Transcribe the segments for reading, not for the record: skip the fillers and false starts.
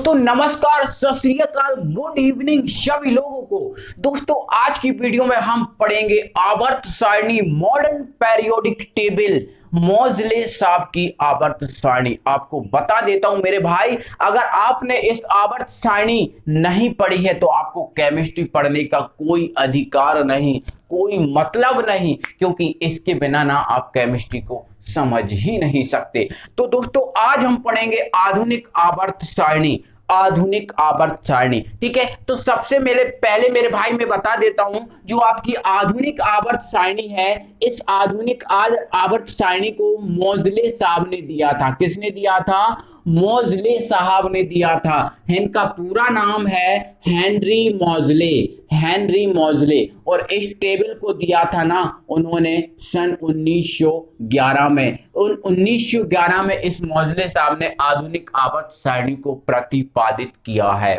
दोस्तों नमस्कार, सत श्री अकाल, गुड इवनिंग सभी लोगों को। दोस्तों आज की वीडियो में हम पढ़ेंगे आवर्त सारणी मॉडर्न पेरियोडिक टेबल मोजले साहब की आवर्त सारणी। आपको बता देता हूं मेरे भाई, अगर आपने इस आवर्त सारणी नहीं पढ़ी है तो आपको केमिस्ट्री पढ़ने का कोई अधिकार नहीं, कोई मतलब नहीं, क्योंकि इसके बिना ना आप केमिस्ट्री को समझ ही नहीं सकते। तो दोस्तों आज हम पढ़ेंगे आधुनिक आवर्त सारणी, आधुनिक आवर्त सारणी। ठीक है, तो सबसे पहले मेरे भाई मैं बता देता हूं, जो आपकी आधुनिक आवर्त सारणी है, इस आधुनिक आवर्त सारणी को मोजले साहब ने दिया था। किसने दिया था? मोजले साहब ने दिया था। इनका पूरा नाम है हेनरी मोजले, हेनरी मोजले। और इस टेबल को दिया था ना उन्होंने सन 1911 में। 1911 में इस मोजले साहब ने आधुनिक आवर्त सारणी को प्रतिपादित किया है।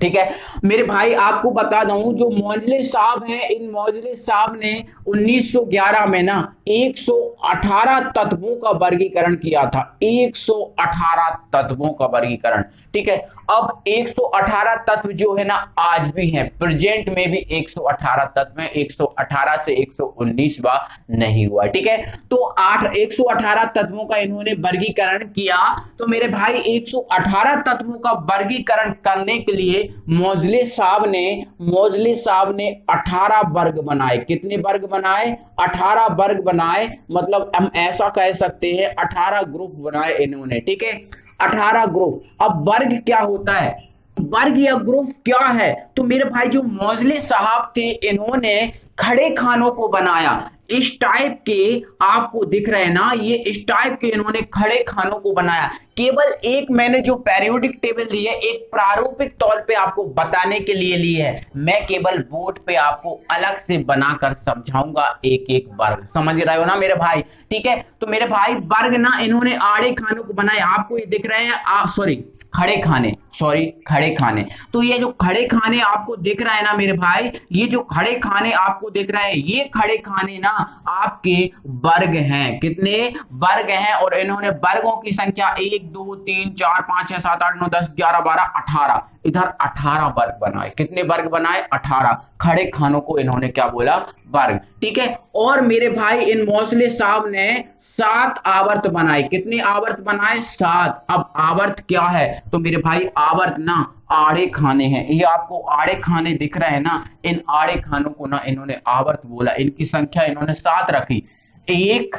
ठीक है मेरे भाई, आपको बता दूं जो मोजले साहब हैं, इन मोजले साहब ने 1911 में ना 118 तत्वों का वर्गीकरण किया था। 118 तत्वों का वर्गीकरण। ठीक है, अब 118 तत्व जो है ना आज भी हैं, प्रेजेंट में भी 118 तत्व हैं। 118 से 119वां नहीं हुआ। ठीक है, तो 118 तत्वों का इन्होंने वर्गीकरण किया। तो मेरे भाई 118 तत्वों का वर्गीकरण करने के लिए मोजले साहब ने 18 वर्ग बनाए। कितने वर्ग बनाए? 18 वर्ग बनाए। मतलब हम ऐसा कह सकते हैं 18 ग्रुप बनाए इन्होंने। ठीक है, 18 ग्रुप। अब वर्ग क्या होता है, वर्ग या ग्रुप क्या है? तो मेरे भाई जो मोजले साहब थे इन्होंने खड़े खानों को बनाया। इस टाइप के आपको दिख रहे हैं ना, ये इस टाइप के इन्होंने खड़े खानों को बनाया। केवल एक मैंने जो पेरियोडिक टेबल ली है एक प्रारूपिक तौर पे आपको बताने के लिए ली है। मैं केवल बोर्ड पे आपको अलग से बनाकर समझाऊंगा एक एक वर्ग। समझ रहे हो ना मेरे भाई? ठीक है, तो मेरे भाई वर्ग ना इन्होंने आड़े खानों को बनाए। आपको ये दिख रहे हैं खड़े खाने। तो ये जो खड़े खाने आपको दिख रहा है ना मेरे भाई, ये जो खड़े खाने आपको दिख रहे हैं, ये खड़े खाने ना आपके वर्ग हैं। कितने वर्ग हैं? और इन्होंने वर्गों की संख्या 1 2 3 4 5 6 7 8 9 10 11 12 18, इधर 18 वर्ग बनाए। कितने वर्ग बनाए? 18। खड़े खानों को इन्होंने क्या बोला? वर्ग। ठीक है, और मेरे भाई इन मोजले साहब ने 7 आवर्त बनाए। कितने आवर्त बनाए? 7। अब आवर्त क्या है? तो मेरे भाई आवर्त ना आड़े खाने हैं। ये आपको आड़े खाने दिख रहे हैं ना, इन आड़े खानों को ना इन्होंने आवर्त बोला। इनकी संख्या इन्होंने 7 रखी। 1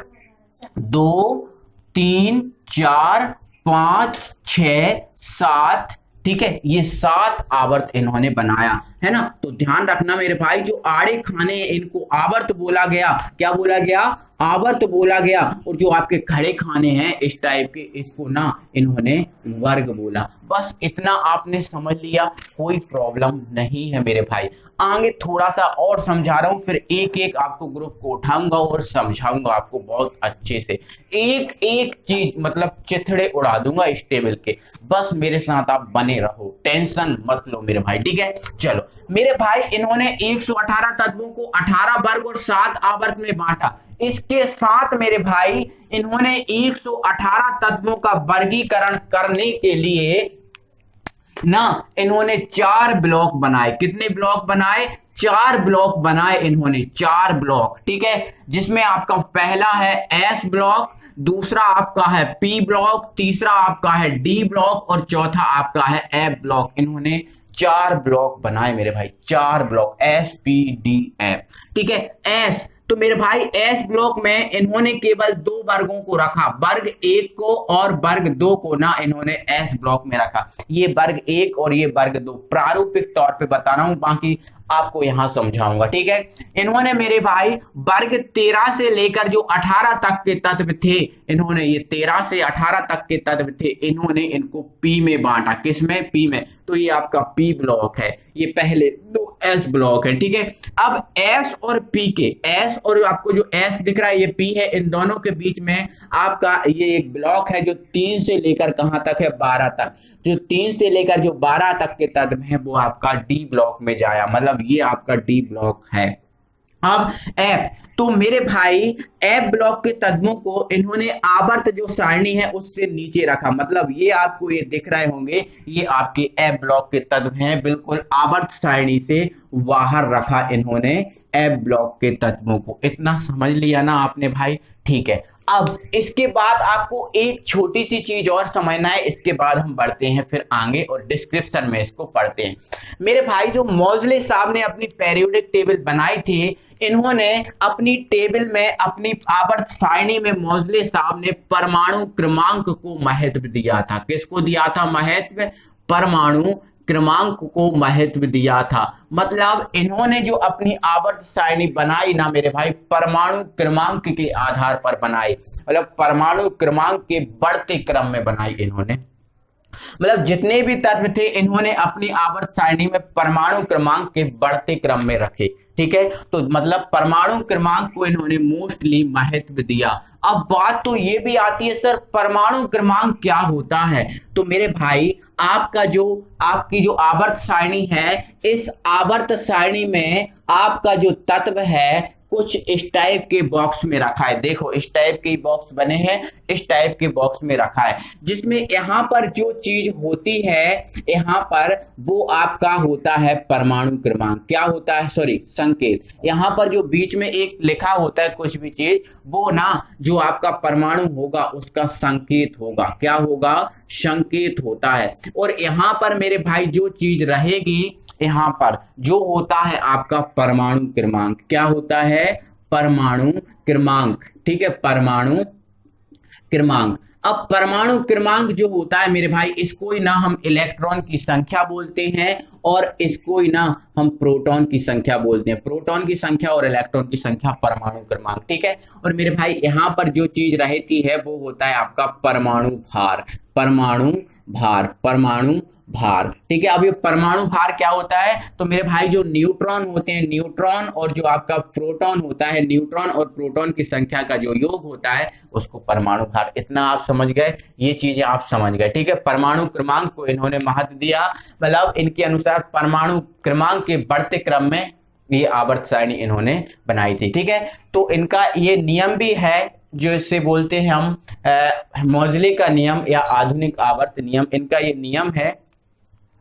2 3 4 5 6 7। ठीक है, ये 7 आवर्त इन्होंने बनाया है ना। तो ध्यान रखना मेरे भाई, जो आड़े खाने इनको आवर्त बोला गया। क्या बोला गया? आवर्त बोला गया। और जो आपके खड़े खाने हैं इस टाइप के, इसको ना इन्होंने वर्ग बोला। बस इतना आपने समझ लिया, कोई प्रॉब्लम नहीं है मेरे भाई। आगे थोड़ा सा और समझा रहा हूं, फिर एक एक आपको ग्रुप को उठाऊंगा और समझाऊंगा आपको बहुत अच्छे से। एक एक चीज मतलब चिथड़े उड़ा दूंगा इस टेबल के। बस मेरे साथ आप बने रहो, टेंशन मत लो मेरे भाई। ठीक है, चलो मेरे भाई, इन्होंने 118 तत्वों को 18 वर्ग और 7 आवर्त में बांटा। इसके साथ मेरे भाई इन्होंने 118 तत्वों का वर्गीकरण करने के लिए ना इन्होंने 4 ब्लॉक बनाए। कितने ब्लॉक बनाए? 4 ब्लॉक बनाए इन्होंने, 4 ब्लॉक। ठीक है, जिसमें आपका पहला है एस ब्लॉक, दूसरा आपका है पी ब्लॉक, तीसरा आपका है डी ब्लॉक और चौथा आपका है एफ ब्लॉक। इन्होंने 4 ब्लॉक बनाए मेरे भाई, 4 block, S P D F. ठीक है, एस तो मेरे भाई एस ब्लॉक में इन्होंने केवल 2 वर्गों को रखा, वर्ग 1 को और वर्ग 2 को ना इन्होंने एस ब्लॉक में रखा। ये वर्ग 1 और ये वर्ग 2 प्रारूपिक तौर पे बता रहा हूं, बाकी आपको यहां समझाऊंगा। ठीक है, इन्होंने मेरे भाई वर्ग 13 से लेकर जो 18 तक के तत्व थे, इन्होंने ये 13 से 18 तक के तत्व थे, इन्होंने इनको पी में बांटा। किसमें? पी में। तो ये आपका पी ब्लॉक है, ये पहले 2 एस ब्लॉक है। ठीक है, अब एस और पी के, एस और आपको जो एस दिख रहा है ये पी है, इन दोनों के बीच में आपका ये एक ब्लॉक है जो 3 से लेकर कहां तक है? 12 तक। जो 3 से लेकर जो 12 तक के तत्व है वो आपका डी ब्लॉक में जाया, मतलब ये आपका डी ब्लॉक है। अब एप, तो मेरे भाई एप ब्लॉक के तत्वों को इन्होंने आवर्त जो सारणी है उससे नीचे रखा, मतलब ये आपको ये दिख रहे होंगे, ये आपके एप ब्लॉक के तत्व हैं, बिल्कुल आवर्त सारणी से बाहर रखा इन्होंने एप ब्लॉक के तत्वों को। इतना समझ लिया ना आपने भाई? ठीक है। अब इसके बाद आपको एक छोटी सी चीज और समझना है, इसके बाद हम बढ़ते हैं फिर आगे और डिस्क्रिप्शन में इसको पढ़ते हैं। मेरे भाई जो मौजले साहब ने अपनी पेरियोडिक टेबल बनाई थी, इन्होंने अपनी टेबल में, अपनी आवर्त सारणी में मौजले साहब ने परमाणु क्रमांक को महत्व दिया था। किसको दिया था महत्व? परमाणु क्रमांक को महत्व दिया था। मतलब इन्होंने जो अपनी आवर्त सारणी बनाई ना मेरे भाई, परमाणु क्रमांक के आधार पर बनाई, मतलब परमाणु क्रमांक के बढ़ते क्रम में बनाई इन्होंने। मतलब जितने भी तत्व थे इन्होंने अपनी आवर्त सारणी में परमाणु क्रमांक के बढ़ते क्रम में रखे। ठीक है, तो मतलब परमाणु क्रमांक को इन्होंने मोस्टली महत्व दिया। अब बात तो ये भी आती है सर, परमाणु क्रमांक क्या होता है? तो मेरे भाई आपकी जो आवर्त सारणी है, इस आवर्त सारणी में आपका जो तत्व है कुछ इस टाइप के बॉक्स में रखा है। देखो इस टाइप के बॉक्स बने हैं, इस टाइप के बॉक्स में रखा है, जिसमें यहां पर जो चीज होती है, यहां पर वो आपका होता है परमाणु क्रमांक। क्या होता है? सॉरी, संकेत। यहां पर जो बीच में एक लिखा होता है कुछ भी चीज, वो ना जो आपका परमाणु होगा उसका संकेत होगा। क्या होगा? संकेत होता है। और यहां पर मेरे भाई जो चीज रहेगी, यहां पर जो होता है आपका परमाणु क्रमांक। क्या होता है? परमाणु क्रमांक। ठीक है, परमाणु क्रमांक। अब परमाणु क्रमांक जो होता है मेरे भाई, इसको ही ना हम इलेक्ट्रॉन की संख्या बोलते हैं और इसको ही ना हम प्रोटॉन की संख्या बोलते हैं। प्रोटॉन की संख्या और इलेक्ट्रॉन की संख्या परमाणु क्रमांक। ठीक है, और मेरे भाई यहां पर जो चीज रहती है वो होता है आपका परमाणु भार। परमाणु भार, परमाणु भार। ठीक है, अब ये परमाणु भार क्या होता है? तो मेरे भाई जो न्यूट्रॉन होते हैं, न्यूट्रॉन और जो आपका प्रोटॉन होता है, न्यूट्रॉन और प्रोटॉन की संख्या का जो योग होता है उसको परमाणु भार। इतना आप समझ गए, ये चीजें आप समझ गए। ठीक है, परमाणु क्रमांक को इन्होंने महत्व दिया, मतलब इनके अनुसार परमाणु क्रमांक के बढ़ते क्रम में ये आवर्त सारणी इन्होंने बनाई थी। ठीक है, तो इनका ये नियम भी है जो इसे बोलते हैं हम मौजले का नियम या आधुनिक आवर्त नियम। इनका ये नियम है।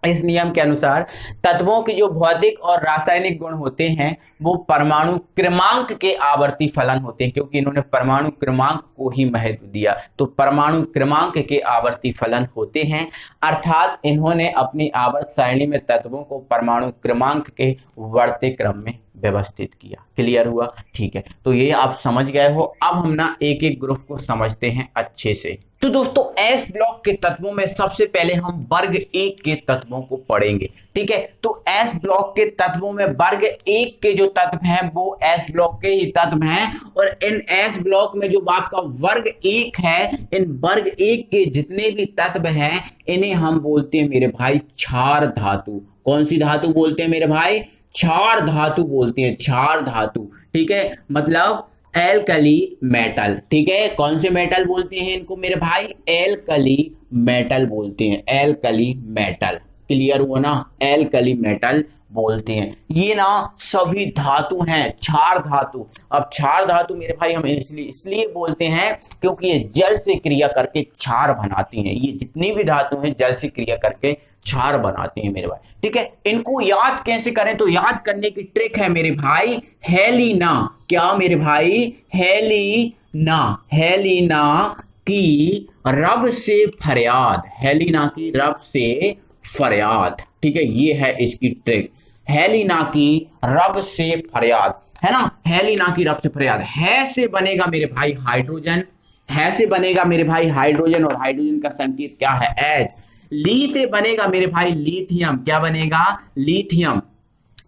इस नियम के अनुसार तत्वों के जो भौतिक और रासायनिक गुण होते हैं वो परमाणु क्रमांक के आवर्ती फलन होते हैं, क्योंकि इन्होंने परमाणु क्रमांक को ही महत्व दिया, तो परमाणु क्रमांक के आवर्ती फलन होते हैं। अर्थात इन्होंने अपनी आवर्त सारणी में तत्वों को परमाणु क्रमांक के बढ़ते क्रम में व्यवस्थित किया। क्लियर हुआ? ठीक है, तो ये आप समझ गए हो। अब हम ना एक एक ग्रुप को समझते हैं अच्छे से। तो दोस्तों एस ब्लॉक के तत्वों में सबसे पहले हम वर्ग एक के तत्वों को पढ़ेंगे। ठीक है, तो एस ब्लॉक के तत्वों में वर्ग एक के जो तत्व हैं वो एस ब्लॉक के ही तत्व हैं, और इन एस ब्लॉक में जो आपका वर्ग एक है, इन वर्ग एक के जितने भी तत्व हैं इन्हें हम बोलते हैं मेरे भाई क्षार धातु। कौन सी धातु बोलते हैं मेरे भाई? क्षार धातु बोलते हैं, क्षार धातु। ठीक है, मतलब एल्कली मेटल। ठीक है, कौन से मेटल बोलते हैं इनको मेरे भाई? एल्कली मेटल बोलते हैं, एल्कली मेटल। क्लियर हुआ ना? एल्कली मेटल बोलते हैं। ये ना सभी धातु हैं, क्षार धातु। अब क्षार धातु मेरे भाई हम इसलिए बोलते हैं क्योंकि ये जल से क्रिया करके क्षार बनाती हैं। ये जितनी भी धातु हैं जल से क्रिया करके क्षार बनाते हैं मेरे भाई। ठीक है, इनको याद कैसे करें? तो याद करने की ट्रिक है मेरे भाई, हेलिना। क्या मेरे भाई? हेलिना। हेलिना की रब से फरियाद, हेलिना की रब से फरियाद। ठीक है, ये है इसकी ट्रिक, हेलिना की रब से फरियाद, है ना? हेलिना की रब से फरियाद। है से बनेगा मेरे भाई हाइड्रोजन, है से बनेगा मेरे भाई हाइड्रोजन, और हाइड्रोजन का संकेत क्या है? एच। ली से बनेगा मेरे भाई लिथियम। क्या बनेगा? लिथियम।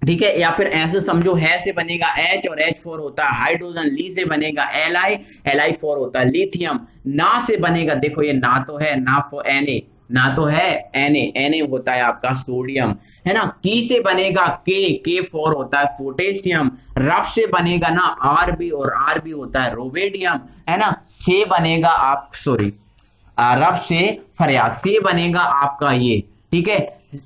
ठीक है, या फिर ऐसे समझो, है से बनेगा एच और H4 होता है हाइड्रोजन। ली से बनेगा Li, Li4 होता है लिथियम। ना से बनेगा, देखो ये ना तो है, ना फॉर Na, ना तो है Na होता है आपका सोडियम, है ना? की से बनेगा K4 होता है पोटेशियम। रफ से बनेगा ना Rb, और Rb होता है रोवेडियम, है ना? से बनेगा आप, सॉरी, रफ से फरियाद, से बनेगा आपका ये ठीक है,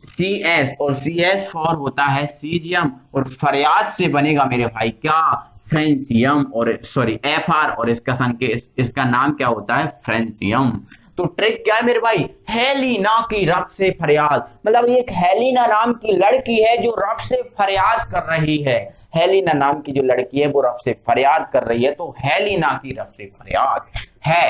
CS और CS फॉर होता है सीजियम, और फरियाद से बनेगा मेरे भाई क्या, फ्रेंसियम, और सॉरी FR, और इसका नाम क्या होता है, फ्रेंसियम। तो ट्रिक क्या है मेरे भाई, हेलिना की रब से फरियाद, मतलब एक हेलिना नाम की लड़की है जो रब से फरियाद कर रही है, हेलिना नाम की जो लड़की है वो रब से फरियाद कर रही है, तो हेलिना की रब से फरियाद है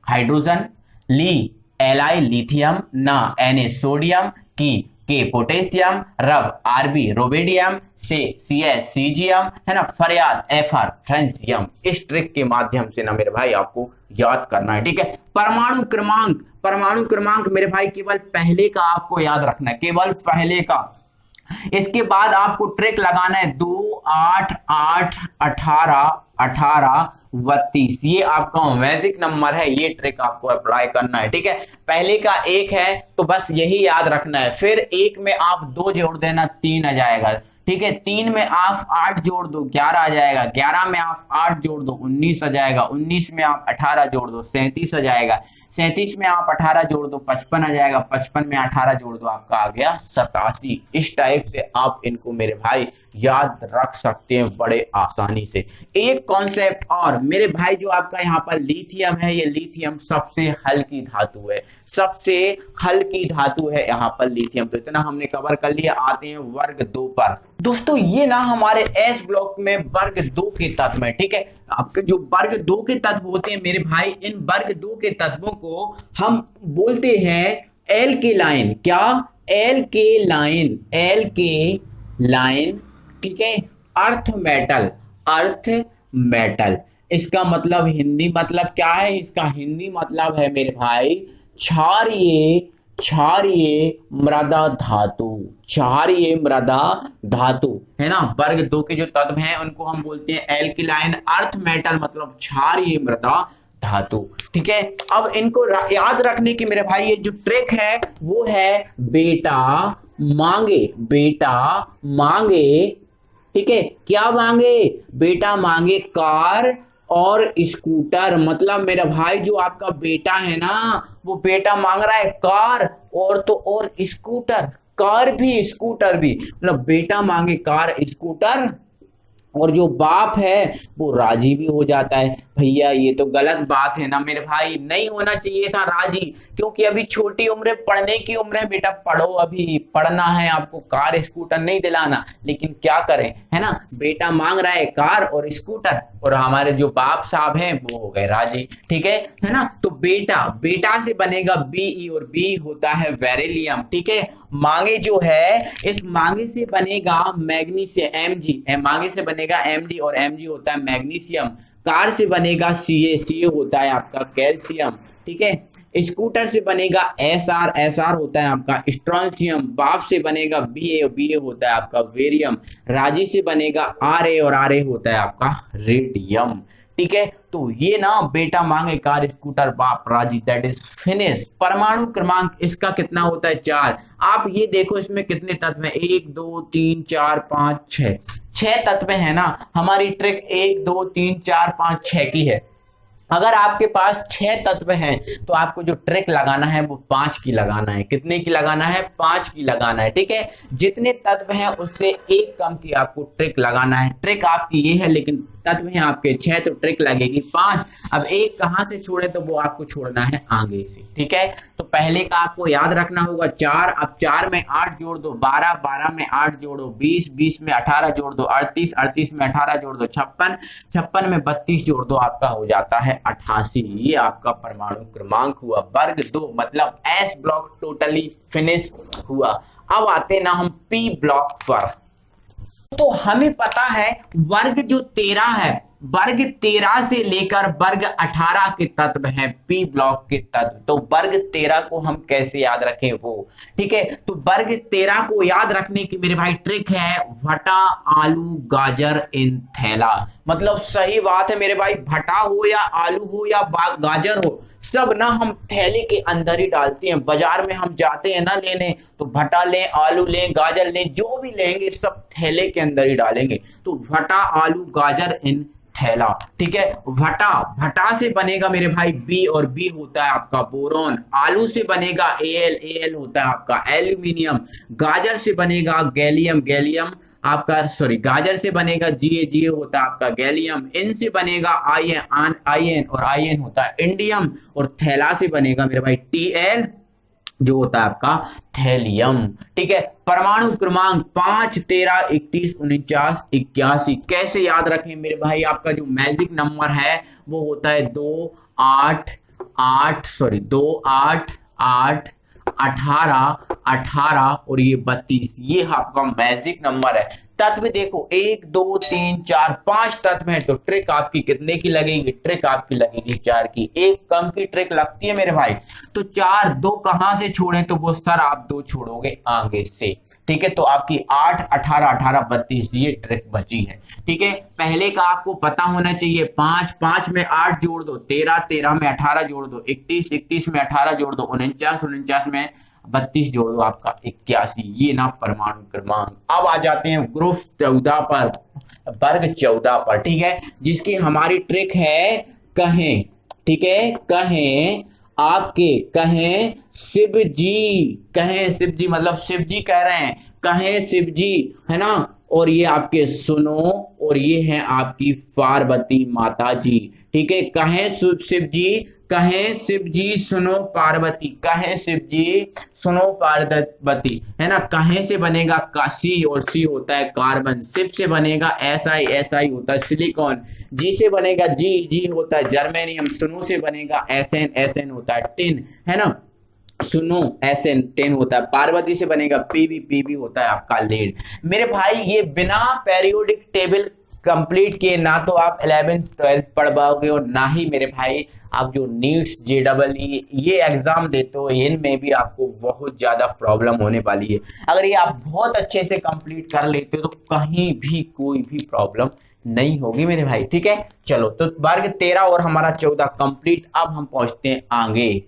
हाइड्रोजन, ली Li लिथियम, ना Na सोडियम, की के पोटेशियम, रब Rb रोबेडियम, से CS सीजियम, है ना, फरियाद FR फ्रेंसियम। इस ट्रिक के माध्यम से ना मेरे भाई आपको याद करना है, ठीक है। परमाणु क्रमांक मेरे भाई केवल पहले का आपको याद रखना है, केवल पहले का। इसके बाद आपको ट्रिक लगाना है 2, 8, 8, 18, 18, 32, ये आपका मैजिक नंबर है, ये ट्रिक आपको अप्लाई करना है, ठीक है। पहले का 1 है तो बस यही याद रखना है, फिर 1 में आप 2 जोड़ देना, 3 आ जाएगा, ठीक है। 3 में आप 8 जोड़ दो, 11 आ जाएगा, 11 में आप 8 जोड़ दो, 19 आ जाएगा, 19 में आप 18 जोड़ दो, 37 आ जाएगा, 37 में आप 18 जोड़ दो, 55 आ जाएगा, 55 में 18 जोड़ दो, आपका आ गया 87। इस टाइप से आप इनको मेरे भाई याद रख सकते हैं बड़े आसानी से। एक कॉन्सेप्ट और मेरे भाई, जो आपका यहाँ पर लिथियम है, ये लिथियम सबसे हल्की धातु है, सबसे हल्की धातु है यहाँ पर लिथियम। तो इतना हमने कवर कर लिया। आते हैं वर्ग 2 पर। दोस्तों ये ना हमारे एस ब्लॉक में वर्ग 2 के तत्व है, ठीक है। आपके जो वर्ग 2 के तत्व होते हैं मेरे भाई, इन वर्ग 2 के तत्वों को हम बोलते हैं एल्केलाइन। क्या? एल्केलाइन, एल्केलाइन, ठीक है। अर्थ मेटल, इसका मतलब हिंदी मतलब क्या है? इसका हिंदी मतलब है मेरे भाई क्षारीय मृदा धातु, क्षारीय मृदा धातु, है ना। वर्ग 2 के जो तत्व हैं उनको हम बोलते हैं एल्किलाइन। अर्थ मेटल मतलब क्षारीय मृदा धातु, ठीक है। अब इनको याद रखने की मेरे भाई ये जो ट्रिक है वो है बेटा मांगे, ठीक है। क्या मांगे? बेटा मांगे कार और स्कूटर। मतलब मेरा भाई जो आपका बेटा है ना, वो बेटा मांग रहा है कार और स्कूटर, कार भी स्कूटर भी, मतलब बेटा मांगे कार स्कूटर, और जो बाप है वो राजी भी हो जाता है। भैया ये तो गलत बात है ना मेरे भाई, नहीं होना चाहिए था राजी, क्योंकि अभी छोटी उम्र है, पढ़ने की उम्र है, बेटा पढ़ो, अभी पढ़ना है आपको, कार स्कूटर नहीं दिलाना। लेकिन क्या करें, है ना, बेटा मांग रहा है कार और स्कूटर, और हमारे जो बाप साहब हैं वो हो गए राजी, ठीक है ना। तो बेटा से बनेगा Be, और बी होता है बेरिलियम, ठीक है। मांगे जो है, इस मांगे से बनेगा मैग्नीशियम, Mg, मांगे से बनेगा Mg, और Mg होता है मैग्नीशियम। कार से बनेगा Ca होता है आपका कैल्शियम, ठीक है। स्कूटर से बनेगा Sr होता है आपका स्ट्रोंशियम। बाप से बनेगा Ba, और Ba होता है आपका वेरियम। राजी से बनेगा Ra, और Ra होता है आपका रेडियम, ठीक है। तो ये ना बेटा मांगे कार स्कूटर बाप राजी, दैट इज फिनिश। परमाणु क्रमांक इसका कितना होता है? 4। आप ये देखो इसमें कितने तत्व हैं, 1, 2, 3, 4, 5, 6 तत्व है ना। हमारी ट्रिक 1, 2, 3, 4, 5, 6 की है। अगर आपके पास 6 तत्व हैं तो आपको जो ट्रिक लगाना है वो 5 की लगाना है। कितने की लगाना है? 5 की लगाना है, ठीक है। जितने तत्व हैं उससे एक कम की आपको ट्रिक लगाना है। ट्रिक आपकी ये है, लेकिन तत्व हैं आपके 6 तो ट्रिक लगेगी 5। अब एक कहां से छोड़े तो वो आपको छोड़ना है आगे से, ठीक है। तो पहले का आपको याद रखना होगा 4। अब 4 में 8 जोड़ दो 12, 12 में 8 जोड़ो 20, 20 में 18 जोड़ दो 38, 38 में 18 जोड़ दो 56, 56 में 32 जोड़ दो, आपका हो जाता है 88। ये आपका परमाणु क्रमांक हुआ वर्ग 2, मतलब एस ब्लॉक टोटली फिनिश हुआ। अब आते ना हम पी ब्लॉक पर। तो हमें पता है वर्ग जो 13 है, वर्ग 13 से लेकर वर्ग 18 के तत्व हैं पी ब्लॉक के तत्व। तो वर्ग 13 को हम कैसे याद रखें वो, ठीक है। तो वर्ग 13 को याद रखने की मेरे भाई ट्रिक है वटा आलू गाजर इन थैला। मतलब सही बात है मेरे भाई, भटा हो या आलू हो या गाजर हो, सब ना हम थैले के अंदर ही डालते हैं। बाजार में हम जाते हैं ना लेने, तो भटा लें, आलू लें, गाजर लें, जो भी लेंगे सब थैले के अंदर ही डालेंगे। तो भटा, आलू, गाजर इन थैला। ठीक है, भटा, भटा से बनेगा मेरे भाई बी, और बी होता है आपका बोरॉन। आलू से बनेगा एल, एल होता है आपका एल्यूमिनियम। गाजर से बनेगा गैलियम, गैलियम आपका, सॉरी, गाजर से बनेगा जीए, जीए होता है आपका गैलियम। इन से बनेगा आयन, आयन, और आयन होता है इंडियम। और थैला से बनेगा मेरे भाई टीएल, जो होता है आपका थैलियम। ठीक है, परमाणु क्रमांक 5, 13, 31, 49, 81। कैसे याद रखें मेरे भाई, आपका जो मैजिक नंबर है वो होता है 2, 8, 8, सॉरी 2, 8, 8, 18, 18 और ये 32, ये आपका मैजिक नंबर है। तत्व देखो 1, 2, 3, 4, 5 तत्व है, तो ट्रिक आपकी कितने की लगेगी? ट्रिक आपकी लगेगी 4 की। एक कम की ट्रिक लगती है मेरे भाई, तो 4, 2 कहां से छोड़े? तो वो सर आप 2 छोड़ोगे आगे से। ठीक है, तो आपकी 8, 18, 18, 32 ये ट्रिक बची है। ठीक है, पहले का आपको पता होना चाहिए। 5, 5 में 8 जोड़ दो 13, 13 में 18 जोड़ दो 31, 31 में 18 जोड़ दो 49, 49 में 32 जोड़ दो आपका 81। ये ना परमाणु क्रमांक। अब आ जाते हैं ग्रुप 14 पर, वर्ग 14 पर। ठीक है, जिसकी हमारी ट्रिक है कहें। ठीक है, कहें आपके, कहें शिव जी, कहें शिव जी, मतलब शिव जी कह रहे हैं, कहें शिव जी, है ना। और ये आपके सुनो, और ये है आपकी पार्वती माता जी। ठीक है, कहें शिव जी, कहें शिव जी सुनो पार्वती, कहें शिव जी सुनो पार्वती, है ना। कहें से बनेगा सी, और सी होता है कार्बन। शिव से बनेगा SI, SI होता है सिलिकॉन। जी से बनेगा जी, जी होता है जर्मेनियम। सुनो से बनेगा SN, SN होता है टिन, है ना। सुनो SN 10 होता है। पार्वती से बनेगा PB, PB होता है आपका लीड। मेरे भाई ये बिना पेरियोडिक टेबल कंप्लीट किए ना तो आप 11th 12th पढ़ पाओगे, और ना ही मेरे भाई आप जो नीट्स, JEE ये एग्जाम देते हो, इनमें भी आपको बहुत ज्यादा प्रॉब्लम होने वाली है। अगर ये आप बहुत अच्छे से कंप्लीट कर लेते हो तो कहीं भी कोई भी प्रॉब्लम नहीं होगी मेरे भाई। ठीक है, चलो तो वर्ग 13 और हमारा 14 कंप्लीट। अब हम पहुंचते हैं आगे,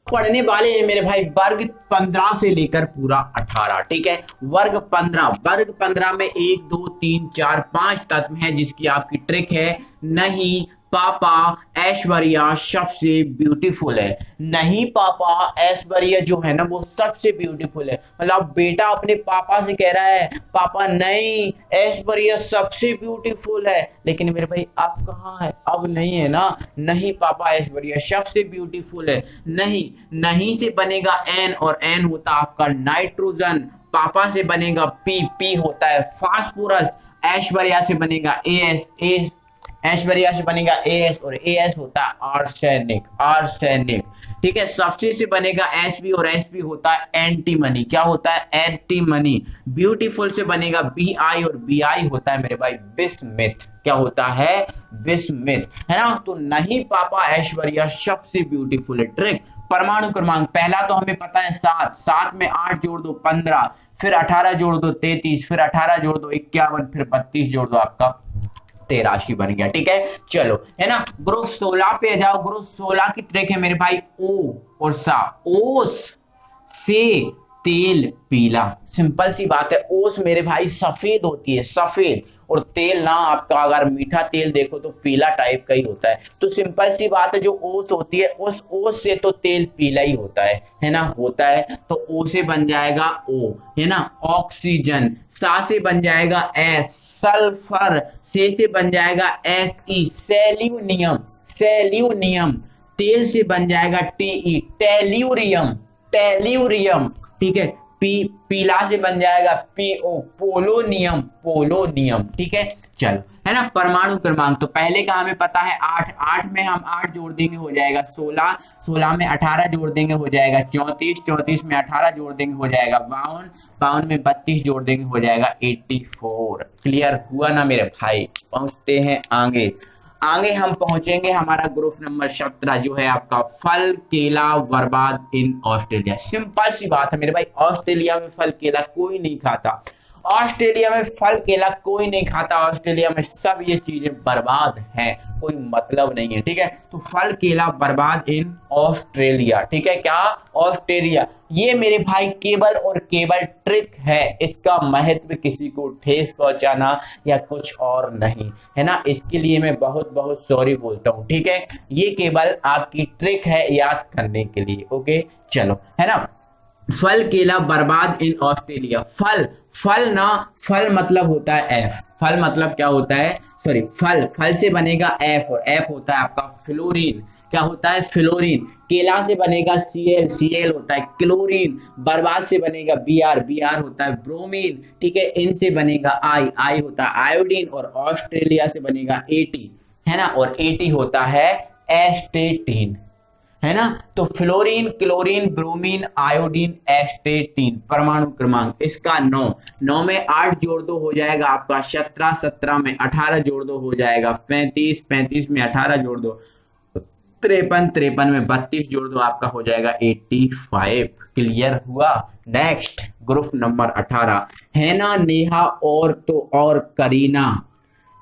पढ़ने वाले हैं मेरे भाई वर्ग 15 से लेकर पूरा 18। ठीक है, वर्ग 15, वर्ग 15 में 1, 2, 3, 4, 5 तत्व हैं, जिसकी आपकी ट्रिक है नहीं पापा ऐश्वर्या सबसे ब्यूटीफुल है। नहीं पापा ऐश्वर्या जो है ना वो सबसे ब्यूटीफुल है। मतलब बेटा अपने पापा से कह रहा है पापा नहीं ऐश्वर्या सबसे ब्यूटीफुल है, लेकिन मेरे भाई अब कहाँ है? अब नहीं है ना। नहीं पापा ऐश्वर्या सबसे ब्यूटीफुल है। नहीं, नहीं से बनेगा एन, और एन होता है आपका नाइट्रोजन। पापा से बनेगा पी, पी होता है फास्फोरस। ऐश्वर्या से बनेगा एस, एस ऐश्वर्या से बनेगा एस, और एस होता है आर्सेनिक, आर्सेनिक। ठीक है, सबसे से बनेगा एसपी, और एसपी होता है एंटीमनी। क्या होता है? एंटीमनी। ब्यूटीफुल से बनेगा बीआई, और बीआई होता है मेरे भाई बिस्मिथ। क्या होता है? बिस्मिथ, है ना। तो नहीं पापा ऐश्वर्या सबसे ब्यूटीफुल है। ट्रिक परमाणु क्रमांक पहला तो हमें पता है 7, 7 में 8 जोड़ दो 15, फिर 18 जोड़ दो 33, फिर 18 जोड़ दो 51, फिर 32 जोड़ दो आपका 83 बन गया। ठीक है, चलो, है ना। ग्रुप 16 पे जाओ। ग्रुप 16 की ट्रिक है मेरे भाई ओ और सा। ओस से तेल पीला। सिंपल सी बात है, ओस मेरे भाई सफेद होती है, सफेद, और तेल ना आपका अगर मीठा तेल देखो तो पीला टाइप का ही होता है। तो सिंपल सी बात है, जो ओस होती है उस ओस से तो तेल पीला ही होता है ना, होता है। तो ओ से बन जाएगा ओ, है ना, ऑक्सीजन। सा से बन जाएगा एस, सल्फर। से बन जाएगा SE, सेल्यूनियम, सेल्यूनियम। तेल से बन जाएगा TE, टेल्यूरियम, टेल्यूरियम। ठीक है, पीला से बन जाएगा PO, पोलोनियम, पोलोनियम। ठीक है, चलो, है ना। परमाणु क्रमांक तो पहले का हमें पता है 8, 8 में हम 8 जोड़ देंगे हो जाएगा 16, 16 में 18 जोड़ देंगे हो जाएगा 34, 34 में 18 जोड़ देंगे हो जाएगा 52, 52 में 32 जोड़ देंगे हो जाएगा 84। क्लियर हुआ ना मेरे भाई? पहुंचते हैं आगे। आगे हम पहुंचेंगे हमारा ग्रुप नंबर 17 जो है आपका फल केला बर्बाद इन ऑस्ट्रेलिया। सिंपल सी बात है मेरे भाई, ऑस्ट्रेलिया में फल केला कोई नहीं खाता। ऑस्ट्रेलिया में फल केला कोई नहीं खाता, ऑस्ट्रेलिया में सब ये चीजें बर्बाद हैं, कोई मतलब नहीं है, ठीक है। तो फल केला बर्बाद इन ऑस्ट्रेलिया, ठीक है, क्या ऑस्ट्रेलिया। ये मेरे भाई केवल और केवल ट्रिक है, इसका महत्व किसी को ठेस पहुंचाना या कुछ और नहीं है ना, इसके लिए मैं बहुत बहुत सॉरी बोलता हूं, ठीक है। ये केवल आपकी ट्रिक है याद करने के लिए, ओके चलो, है ना। फल केला बर्बाद इन ऑस्ट्रेलिया। फल, फल ना, फल मतलब होता है एफ, फल मतलब क्या होता है, सॉरी फल, फल से बनेगा एफ और एफ होता है आपका फ्लोरीन, क्या होता है फ्लोरीन। केला से बनेगा सीएल, सीएल होता है क्लोरीन। बर्बाद से बनेगा बीआर, बीआर होता है ब्रोमीन, ठीक है। इन से बनेगा आई, आई होता है आयोडीन और ऑस्ट्रेलिया से बनेगा एटी, है ना, और एटी होता है एस्टेटीन, है ना। तो फ्लोरीन, क्लोरीन, ब्रोमीन, आयोडीन, एस्टेटीन, परमाणु क्रमांक इसका 9, 9 में 8 जोड़ दो हो जाएगा आपका 17, 17 में 18 जोड़ दो हो जाएगा 35, 35 में 18 जोड़ दो 53, 53 में 32 जोड़ दो आपका हो जाएगा 85। क्लियर हुआ। नेक्स्ट ग्रुप नंबर 18, हैना, नेहा और तो और करीना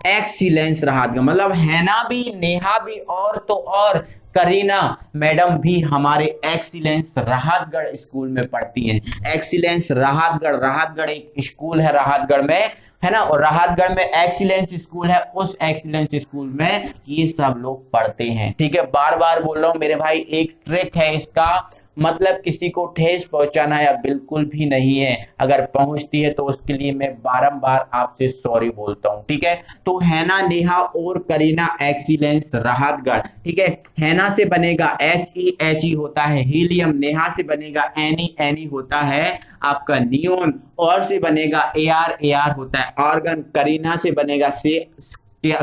एक्सीलेंस राहत, मतलब हैना भी, नेहा भी और तो और करीना मैडम भी हमारे एक्सीलेंस राहतगढ़ स्कूल में पढ़ती हैं। एक्सीलेंस राहतगढ़, राहतगढ़ एक स्कूल है राहतगढ़ में, है ना, और राहतगढ़ में एक्सीलेंस स्कूल है, उस एक्सीलेंस स्कूल में ये सब लोग पढ़ते हैं, ठीक है। बार बार बोल रहा हूं मेरे भाई, एक ट्रिक है इसका, मतलब किसी को ठेस पहुंचाना या बिल्कुल भी नहीं है, अगर पहुंचती है तो उसके लिए मैं बारंबार आपसे सॉरी बोलता हूं, ठीक है। तो हैना, नेहा और करीना एक्सीलेंस राहतगढ़, ठीक है। हैना से बनेगा HE, HE होता है हीलियम। नेहा से बनेगा NE, NE होता है आपका नियोन। और से बनेगा AR, AR होता है आर्गन। करीना से बनेगा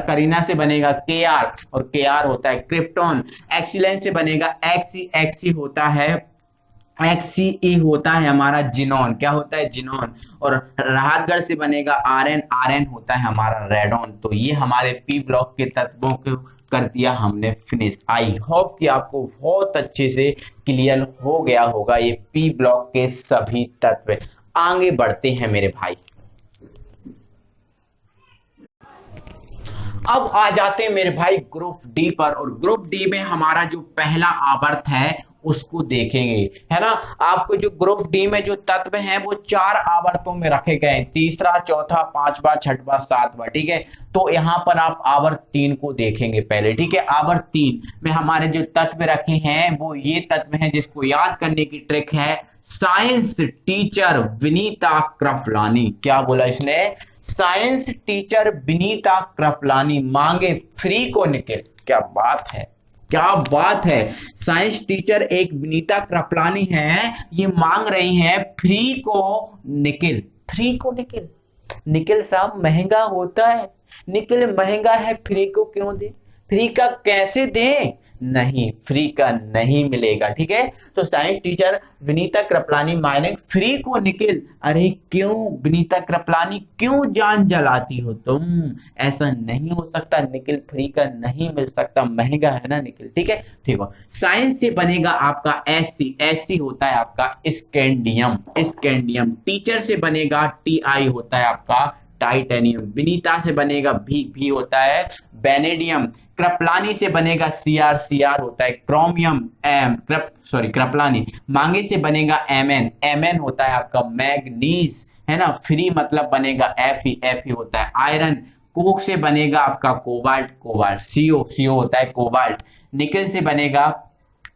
करीना से बनेगा KR और KR होता है क्रिप्टॉन। एक्सीलेंस से बनेगा XE, XE होता है XCE होता है हमारा जिनॉन, क्या होता है जिनॉन। और राहतगढ़ से बनेगा RN, RN होता है हमारा रेडॉन। तो ये हमारे पी ब्लॉक के तत्वों को कर दिया हमने फिनिश। आई होप कि आपको बहुत अच्छे से क्लियर हो गया होगा ये पी ब्लॉक के सभी तत्व। आगे बढ़ते हैं मेरे भाई, अब आ जाते हैं मेरे भाई ग्रुप डी पर। और ग्रुप डी में हमारा जो पहला आवर्त है उसको देखेंगे, है ना। आपको जो ग्रुप डी में जो तत्व हैं वो 4 आवर्तों में रखे गए हैं, तीसरा, चौथा, पांचवा, छठवा, सातवां, ठीक है। तो यहाँ पर आप आवर्त 3 को देखेंगे पहले, ठीक है। आवर्त 3 में हमारे जो तत्व रखे हैं वो ये तत्व हैं, जिसको याद करने की ट्रिक है। साइंस टीचर विनीता कृपलानी, क्या बोला इसने, साइंस टीचर विनीता कृपलानी मांगे फ्री को निकल, क्या बात है, क्या बात है। साइंस टीचर एक विनीता कृपलानी है, ये मांग रही हैं फ्री को निकल, फ्री को निकल। निकल साहब महंगा होता है, निकल महंगा है, फ्री को क्यों दे, फ्री का कैसे दें, नहीं फ्री का नहीं मिलेगा, ठीक है। तो साइंस टीचर विनीता कृपलानी मांगे फ्री को निकल। अरे क्यों विनीता कृपलानी, क्यों जान जलाती हो तुम, ऐसा नहीं हो सकता, निकल फ्री का नहीं मिल सकता, महंगा है ना निकल, ठीक है। ठीक है, साइंस से बनेगा आपका SC, SC होता है आपका स्कैंडियम, स्कैंडियम। टीचर से बनेगा TI होता है आपका टाइटेनियम। विनीता से बनेगा भी होता है बेनेडियम। कृपलानी से बनेगा CR, CR होता है क्रोमियम। कृपलानी मांगे से बनेगा MN होता है आपका मैग्नीज, है ना। फ्री मतलब बनेगा Fe होता है आयरन। कोक से बनेगा आपका कोबाल्ट, CO होता है कोबाल्ट। निकल से बनेगा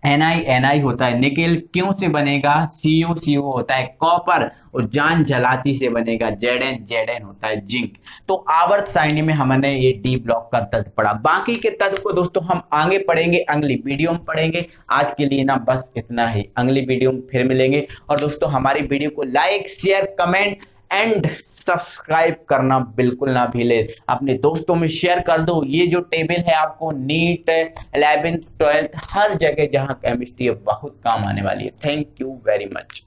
Ni होता है निकल। क्यों से बनेगा CO होता है कॉपर। और जान जलाती से बनेगा Zn होता है जिंक। तो आवर्त सारणी में हमने ये डी ब्लॉक का तत्व पढ़ा, बाकी के तत्व को दोस्तों हम आगे पढ़ेंगे, अगली वीडियो में पढ़ेंगे। आज के लिए ना बस इतना ही, अगली वीडियो में फिर मिलेंगे। और दोस्तों हमारी वीडियो को like, share, comment and subscribe करना बिल्कुल ना भूले, अपने दोस्तों में शेयर कर दो। ये जो टेबल है आपको नीट 11th 12th हर जगह जहां केमिस्ट्री है बहुत काम आने वाली है। Thank you very much.